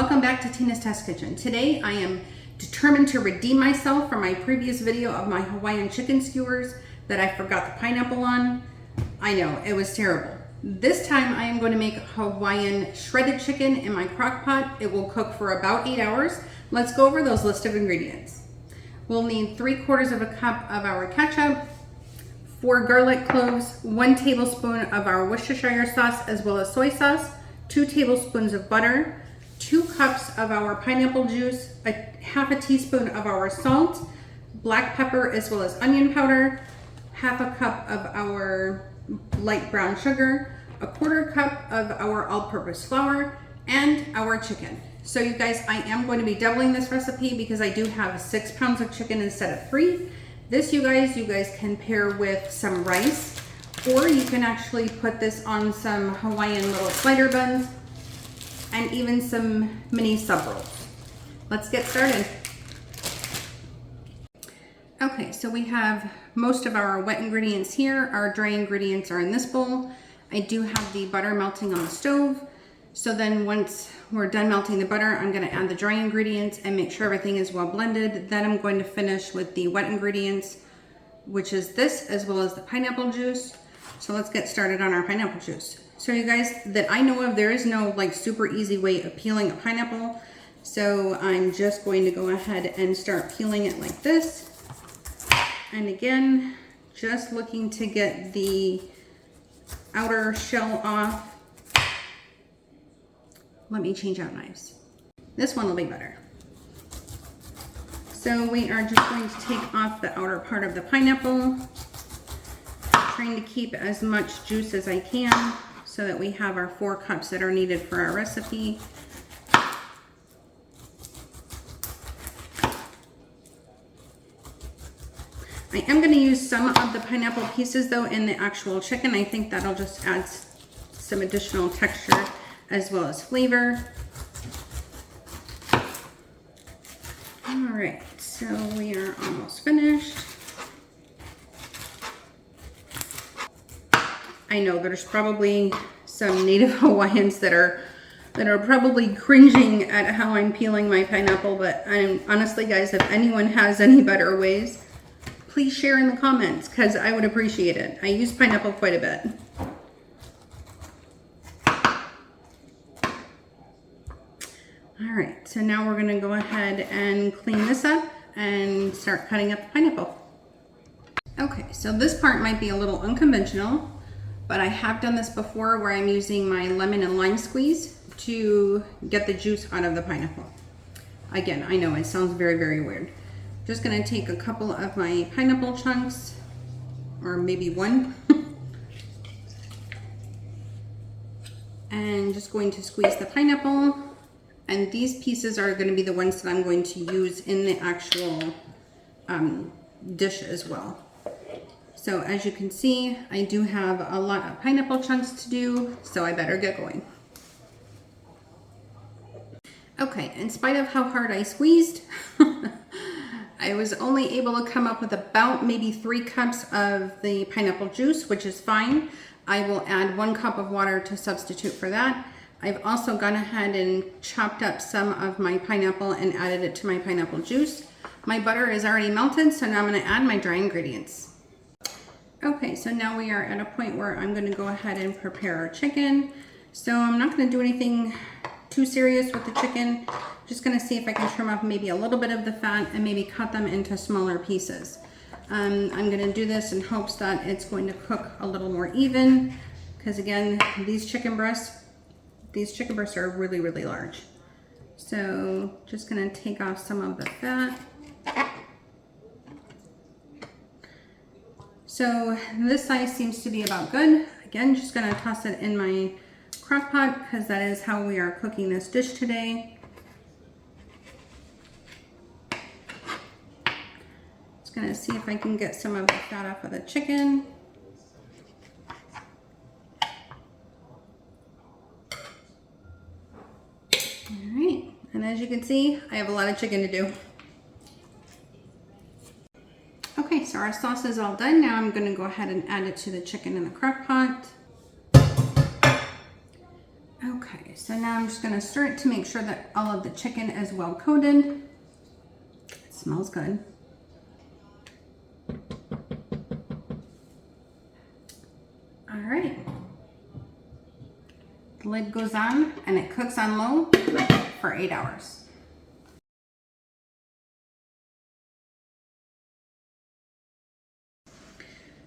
welcome back to Tina's Test Kitchen. Today I am determined to redeem myself from my previous video of my Hawaiian chicken skewers that I forgot the pineapple on. I know, it was terrible. This time I am going to make Hawaiian shredded chicken in my crock pot. It will cook for about 8 hours. Let's go over those list of ingredients. We'll need 3/4 of a cup of our ketchup, 4 garlic cloves, 1 tablespoon of our Worcestershire sauce as well as soy sauce, 2 tablespoons of butter, 2 cups of our pineapple juice, half a teaspoon of our salt, black pepper as well as onion powder, half a cup of our light brown sugar, 1/4 cup of our all-purpose flour, and our chicken. So you guys, I am going to be doubling this recipe because I do have 6 pounds of chicken instead of 3. This, you guys can pair with some rice, or you can actually put this on some Hawaiian little slider buns and even some mini sub rolls. Let's get started. Okay, so we have most of our wet ingredients here. Our dry ingredients are in this bowl. I do have the butter melting on the stove. So then once we're done melting the butter, I'm gonna add the dry ingredients and make sure everything is well blended. Then I'm going to finish with the wet ingredients, which is this as well as the pineapple juice. So let's get started on our pineapple juice. So you guys, that I know of, there is no like super easy way of peeling a pineapple. So I'm just going to go ahead and start peeling it like this. And again, just looking to get the outer shell off. Let me change out knives. This one will be better. So we are just going to take off the outer part of the pineapple, trying to keep as much juice as I can so that we have our 4 cups that are needed for our recipe. I am going to use some of the pineapple pieces though in the actual chicken. I think that'll just add some additional texture as well as flavor. All right, so we are almost finished. I know there's probably some native Hawaiians that are probably cringing at how I'm peeling my pineapple, but honestly guys, if anyone has any better ways, please share in the comments because I would appreciate it. I use pineapple quite a bit. All right, so now we're gonna go ahead and clean this up and start cutting up the pineapple. Okay, so this part might be a little unconventional, but I have done this before where I'm using my lemon and lime squeeze to get the juice out of the pineapple. Again, I know it sounds very, very weird. Just gonna take a couple of my pineapple chunks, or maybe 1, and just going to squeeze the pineapple. And these pieces are going to be the ones that I'm going to use in the actual dish as well. So as you can see, I do have a lot of pineapple chunks to do, so I better get going. Okay, in spite of how hard I squeezed, I was only able to come up with about maybe 3 cups of the pineapple juice, which is fine. I will add 1 cup of water to substitute for that. I've also gone ahead and chopped up some of my pineapple and added it to my pineapple juice. My butter is already melted, so now I'm going to add my dry ingredients. Okay, so now we are at a point where I'm going to go ahead and prepare our chicken. So I'm not going to do anything too serious with the chicken. Just going to see if I can trim off maybe a little bit of the fat and maybe cut them into smaller pieces. I'm going to do this in hopes that it's going to cook a little more even, because again, these chicken breasts are really, really large. So just gonna take off some of the fat. So this size seems to be about good. Again, just gonna toss it in my crock pot because that is how we are cooking this dish today. Just gonna see if I can get some of the fat off of the chicken. And as you can see, I have a lot of chicken to do. Okay, so our sauce is all done. Now I'm gonna go ahead and add it to the chicken in the crock pot. Okay, so So now I'm just gonna stir it to make sure that all of the chicken is well coated. It smells good. All right. The lid goes on and it cooks on low for 8 hours.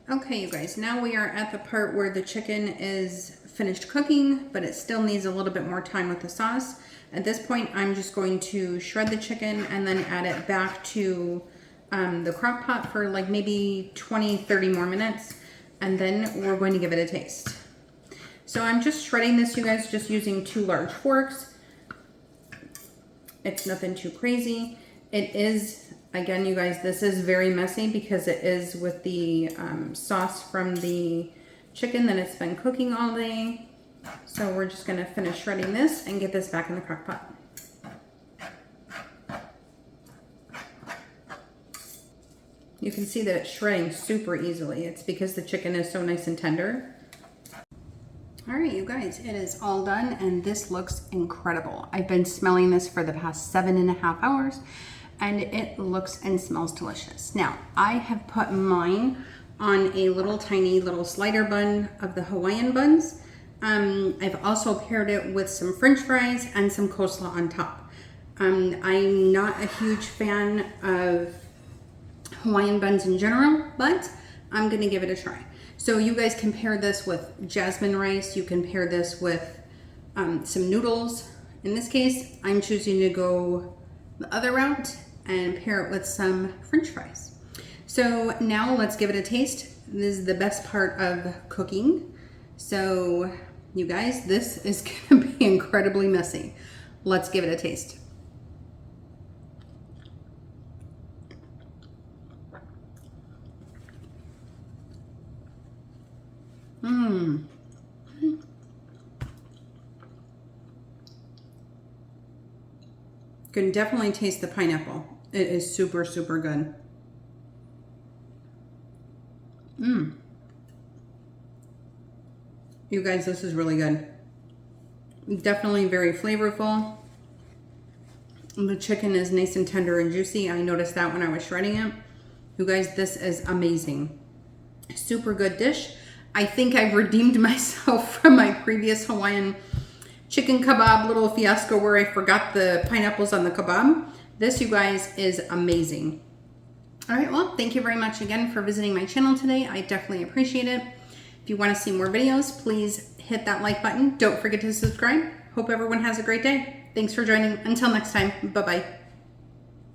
Okay, you guys, now we are at the part where the chicken is finished cooking, but it still needs a little bit more time with the sauce. At this point, I'm just going to shred the chicken and then add it back to the crock pot for like maybe 20-30 more minutes, and then we're going to give it a taste. So I'm just shredding this, you guys, just using 2 large forks. It's nothing too crazy. It is, again, you guys, this is very messy because it is with the sauce from the chicken that it's been cooking all day. So we're just gonna finish shredding this and get this back in the crock pot. You can see that it's shredding super easily. It's because the chicken is so nice and tender. All right, you guys, it is all done and this looks incredible. I've been smelling this for the past 7.5 hours and it looks and smells delicious. Now, I have put mine on a little tiny little slider bun of the Hawaiian buns. I've also paired it with some French fries and some coleslaw on top. I'm not a huge fan of Hawaiian buns in general, but I'm gonna give it a try. So you guys can pair this with jasmine rice. You can pair this with some noodles. In this case, I'm choosing to go the other route and pair it with some French fries. So now let's give it a taste. This is the best part of cooking. So you guys, this is gonna be incredibly messy. Let's give it a taste. Can definitely taste the pineapple. It is super, super good. You guys, this is really good. Definitely very flavorful. The chicken is nice and tender and juicy. I noticed that when I was shredding it. You guys, this is amazing. Super good dish. I think I've redeemed myself from my previous Hawaiian chicken kebab little fiasco where I forgot the pineapples on the kebab. This, you guys, is amazing. All right, well, thank you very much again for visiting my channel today. I definitely appreciate it. If you want to see more videos, please hit that like button. Don't forget to subscribe. Hope everyone has a great day. Thanks for joining. Until next time, bye-bye.